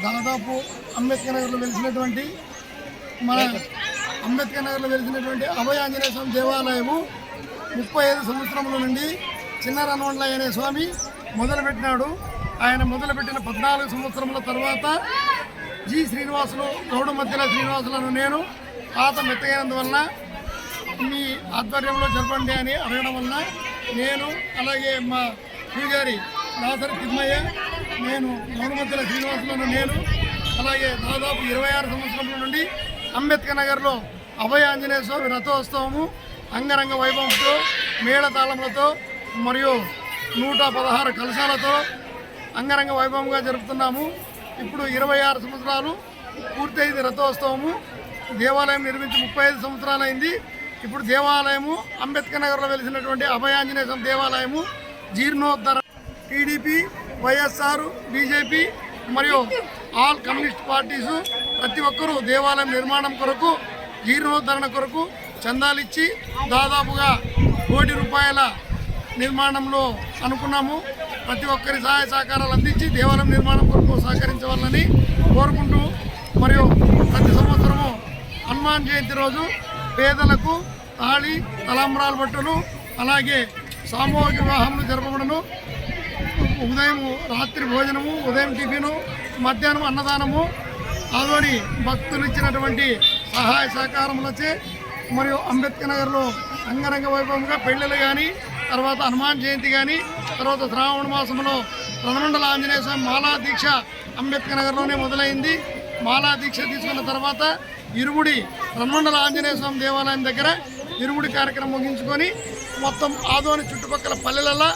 దాదాపు అంబేద్కర్ నగర్లో వెలిసినటువంటి అభయ ఆంజనేయ స్వామి దేవాలయము 35 సంవత్సరముల నుండి చిన్న రన్వండ్లయ్య అనే స్వామి మొదలుపెట్టినాడు. ఆయన మొదలుపెట్టిన 14 సంవత్సరముల తర్వాత జి శ్రీనివాసులు గౌడ మధ్యల శ్రీనివాసులను నేను పాత మెత్తగైనందువలన మీ ఆధ్వర్యంలో జరపండి అని అడగడం వలన నేను అలాగే మా పూజారి నాసరి తిమ్మయ్య నేను గౌడ మధ్యల శ్రీనివాసులను నేను అలాగే దాదాపు 26 సంవత్సరముల నుండి అంబేద్కర్ నగర్లో అభయ ఆంజనేయ స్వామి రథోత్సవము అంగరంగ వైభవంతో మేళతాళములతో మరియు 116 కలశాలతో అంగరంగ వైభవంగా జరుపుతున్నాము. ఇప్పుడు 26 సంవత్సరాలు పూర్తయింది రథోత్సవము. దేవాలయం నిర్మించి 35 సంవత్సరాలైంది. ఇప్పుడు దేవాలయము అంబేద్కర్ నగర్లో వెలిసినటువంటి అభయ ఆంజనేయ స్వామి దేవాలయము జీర్ణోద్ధరణ టీడీపీ, వైఎస్ఆర్, బీజేపీ మరియు ఆల్ కమ్యూనిస్ట్ పార్టీసు ప్రతి ఒక్కరూ దేవాలయం నిర్మాణం కొరకు జీర్ణోద్ధరణ కొరకు చందాలిచ్చి దాదాపుగా ₹1 కోటి నిర్మాణంలో అనుకున్నాము. ప్రతి ఒక్కరి సహాయ సహకారాలు అందించి దేవాలయం నిర్మాణం కొరకు సహకరించవాలని కోరుకుంటూ మరియు ప్రతి సంవత్సరము హనుమాన్ జయంతి రోజు పేదలకు తాళి తలంబ్రాల బట్టలు అలాగే సామూహిక వివాహములు జరపబడను. ఉదయం రాత్రి భోజనము, ఉదయం టిఫిను, మధ్యాహ్నం అన్నదానము ఆదోని భక్తులు ఇచ్చినటువంటి సహాయ సహకారములచే మరియు అంబేద్కర్ నగర్లో అంగరంగ వైభవంగా పెళ్ళిళ్ళు కానీ తర్వాత హనుమాన్ జయంతి కానీ తర్వాత శ్రావణ మాసంలో రథమండల ఆంజనేయ స్వామి మాలా దీక్ష అంబేద్కర్ నగర్లోనే మొదలైంది. మాలా దీక్ష తీసుకున్న తర్వాత ఇరుముడి రథమండల ఆంజనేయ స్వామి దేవాలయం దగ్గర ఇరుముడి కార్యక్రమం ముగించుకొని మొత్తం ఆదోని చుట్టుపక్కల పల్లెలలో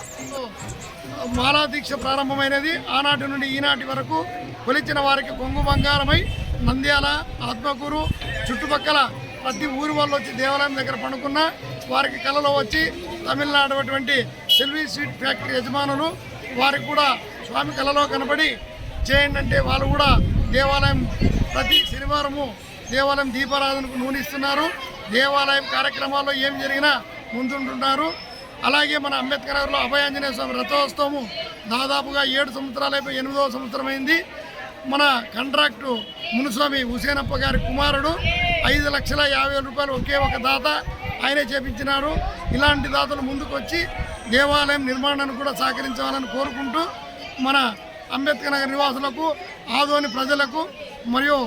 మాలా దీక్ష ప్రారంభమైనది. ఆనాటి నుండి ఈనాటి వరకు కొలిచిన వారికి కొంగు బంగారమై నంద్యాల, ఆత్మకూరు చుట్టుపక్కల ప్రతి ఊరి వాళ్ళు వచ్చి దేవాలయం దగ్గర పండుకున్న వారికి కళలో వచ్చి తమిళనాడు అటువంటి సెల్వీ స్వీట్ ఫ్యాక్టరీ యజమానులు వారికి కూడా స్వామి కళలో కనపడి చేయండి అంటే వాళ్ళు కూడా దేవాలయం ప్రతి శనివారము దేవాలయం దీపారాధనకు నూనె దేవాలయం కార్యక్రమాల్లో ఏం జరిగినా ముందుంటున్నారు. అలాగే మన అంబేద్కర్ నగర్లో అభయ ఆంజనేయ స్వామి రథోత్సవము దాదాపుగా 7 సంవత్సరాలు అయిపోయి 8వ సంవత్సరం అయింది. మన కాంట్రాక్టు మునుస్వామి హుసేనప్ప గారి కుమారుడు ₹5,50,000 ఒకే ఒక దాత ఆయనే చేపించినారు. ఇలాంటి దాతలు ముందుకు వచ్చి దేవాలయం నిర్మాణానికి కూడా సహకరించాలని కోరుకుంటూ మన అంబేద్కర్ నగర్ నివాసులకు, ఆదోని ప్రజలకు మరియు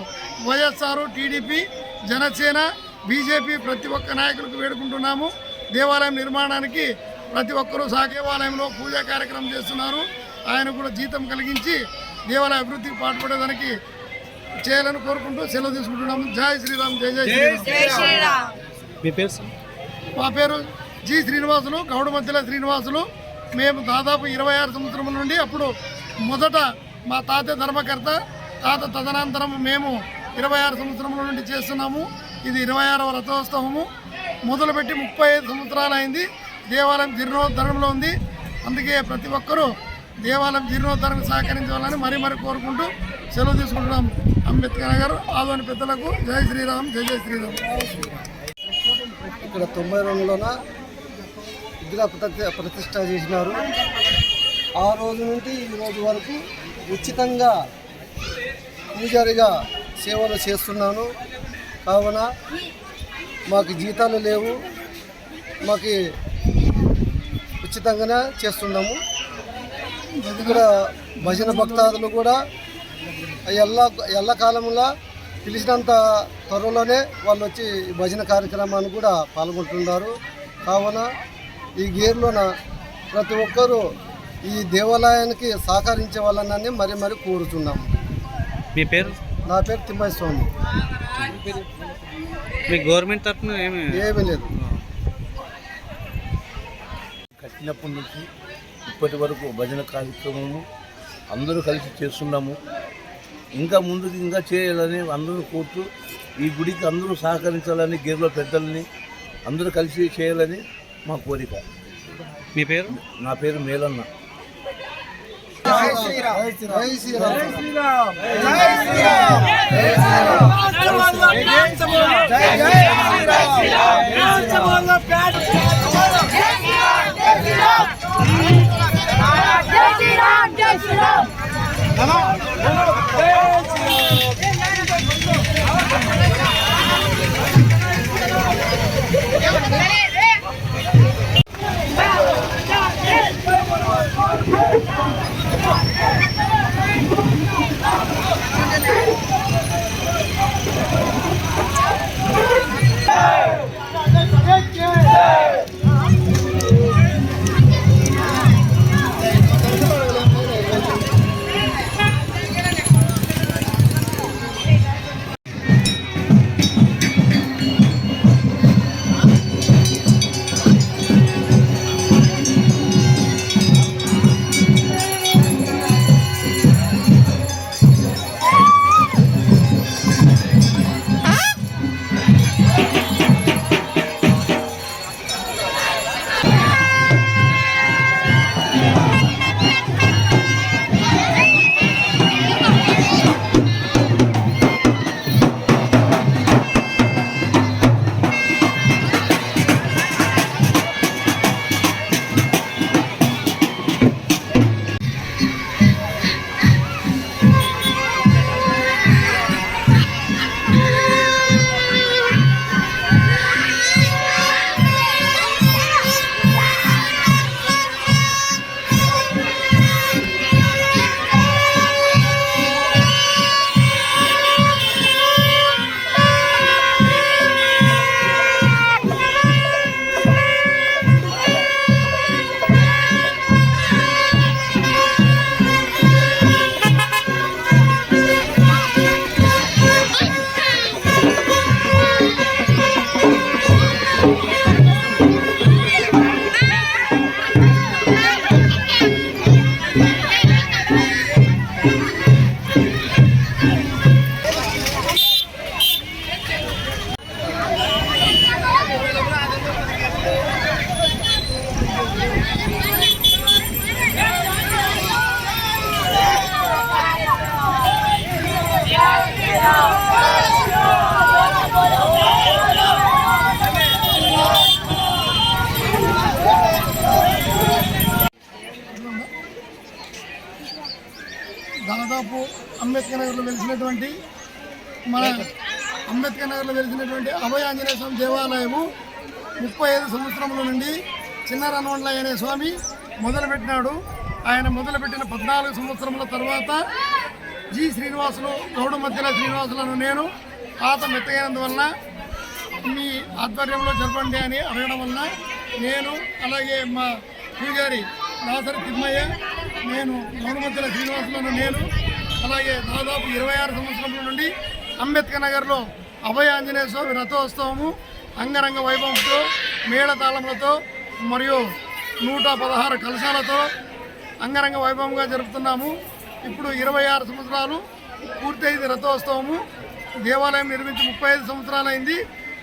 వైఎస్ఆర్, టీడీపీ, జనసేన, బీజేపీ ప్రతి ఒక్క నాయకులకు వేడుకుంటున్నాము. దేవాలయం నిర్మాణానికి ప్రతి ఒక్కరూ దేవాలయంలో పూజా కార్యక్రమం చేస్తున్నారు. ఆయన కూడా జీతం కలిగించి దేవాలయ అభివృద్ధికి పాటుపడేదానికి చేయాలని కోరుకుంటూ సెలవు తీసుకుంటున్నాము. జై శ్రీరామ్, జై జై శ్రీరామ్. మీ పేరు? మా పేరు జి శ్రీనివాసులు, గౌడ మధ్యల శ్రీనివాసులు. మేము దాదాపు 26 సంవత్సరముల నుండి అప్పుడు మొదట మా తాత ధర్మకర్త, తాత తదనంతరం మేము 26 సంవత్సరముల నుండి చేస్తున్నాము. ఇది 26వ రథోత్సవము. మొదలుపెట్టి 35 సంవత్సరాలు అయింది. దేవాలయం జీర్ణోద్ధరణలో ఉంది. అందుకే ప్రతి ఒక్కరూ దేవాలయం జీర్ణోద్ధరణకు సహకరించాలని మరీ కోరుకుంటూ సెలవు తీసుకుంటున్నాం. అంబేద్కర్ నగర్ ఆదోని పెద్దలకు జై శ్రీరామ్, జై జై శ్రీరామ్. ఇక్కడ 92లోన విగ్రహ ప్రతిష్ట చేసినారు. ఆ రోజు నుండి ఈ రోజు వరకు ఉచితంగా పూజారిగా సేవలు చేస్తున్నాను. కావున మాకు జీతాలు లేవు, మాకు ఉచితంగానే చేస్తున్నాము. ఇక్కడ భజన భక్తాదులు కూడా ఎల్లకాలంలో పిలిచినంత త్వరలోనే వాళ్ళు వచ్చి భజన కార్యక్రమాన్ని కూడా పాల్గొంటున్నారు. కావున ఈ గేర్లోన ప్రతి ఒక్కరూ ఈ దేవాలయానికి సహకరించే వాళ్ళని మరీ కోరుతున్నాము. మీ పేరు? నా పేరు తిమ్మయ్య స్వామి. మీ గవర్నమెంట్ తరఫున ఏమీ లేదు. కట్టినప్పటి నుంచి ఇప్పటి వరకు భజన కార్యక్రమము అందరూ కలిసి చేస్తున్నాము. ఇంకా ముందుకు ఇంకా చేయాలని అందరూ కోరుతూ ఈ గుడికి అందరూ సహకరించాలని గేర్లో పెద్దలని అందరూ కలిసి చేయాలని మా కోరిక. మీ పేరు? నా పేరు మేలన్న. జై శ్రీరామ్. జై శ్రీరామ్. జై శ్రీరామ్. దాదాపు అంబేద్కర్ నగర్లో వెలిసినటువంటి అభయ ఆంజనేయ స్వామి దేవాలయము 35 సంవత్సరముల నుండి చిన్న రన్వండ్లయ్య అనే స్వామి మొదలుపెట్టినాడు. ఆయన మొదలుపెట్టిన 14 సంవత్సరముల తర్వాత జి శ్రీనివాసులు గౌడ మధ్యల శ్రీనివాసులను నేను పాత మెత్తగైనందువలన మీ ఆధ్వర్యంలో జరపండి అని అడగడం వలన నేను అలాగే మా పూజారి దాసరి తిమ్మయ్య నేను గౌడ మధ్యల శ్రీనివాసులను నేను అలాగే దాదాపు 26 సంవత్సరముల నుండి అంబేద్కర్ నగర్లో అభయ ఆంజనేయ స్వామి రథోత్సవము అంగరంగ వైభవంతో మేళతాళములతో మరియు 116 కలశాలతో అంగరంగ వైభవంగా జరుపుతున్నాము. ఇప్పుడు 26 సంవత్సరాలు పూర్తయింది రథోత్సవము. దేవాలయం నిర్మించి 35 సంవత్సరాలైంది.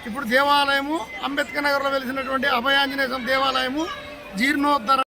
ఇప్పుడు దేవాలయము అంబేద్కర్ నగర్లో వెలిసినటువంటి అభయ ఆంజనేయ స్వామి దేవాలయము జీర్ణోద్ధరణ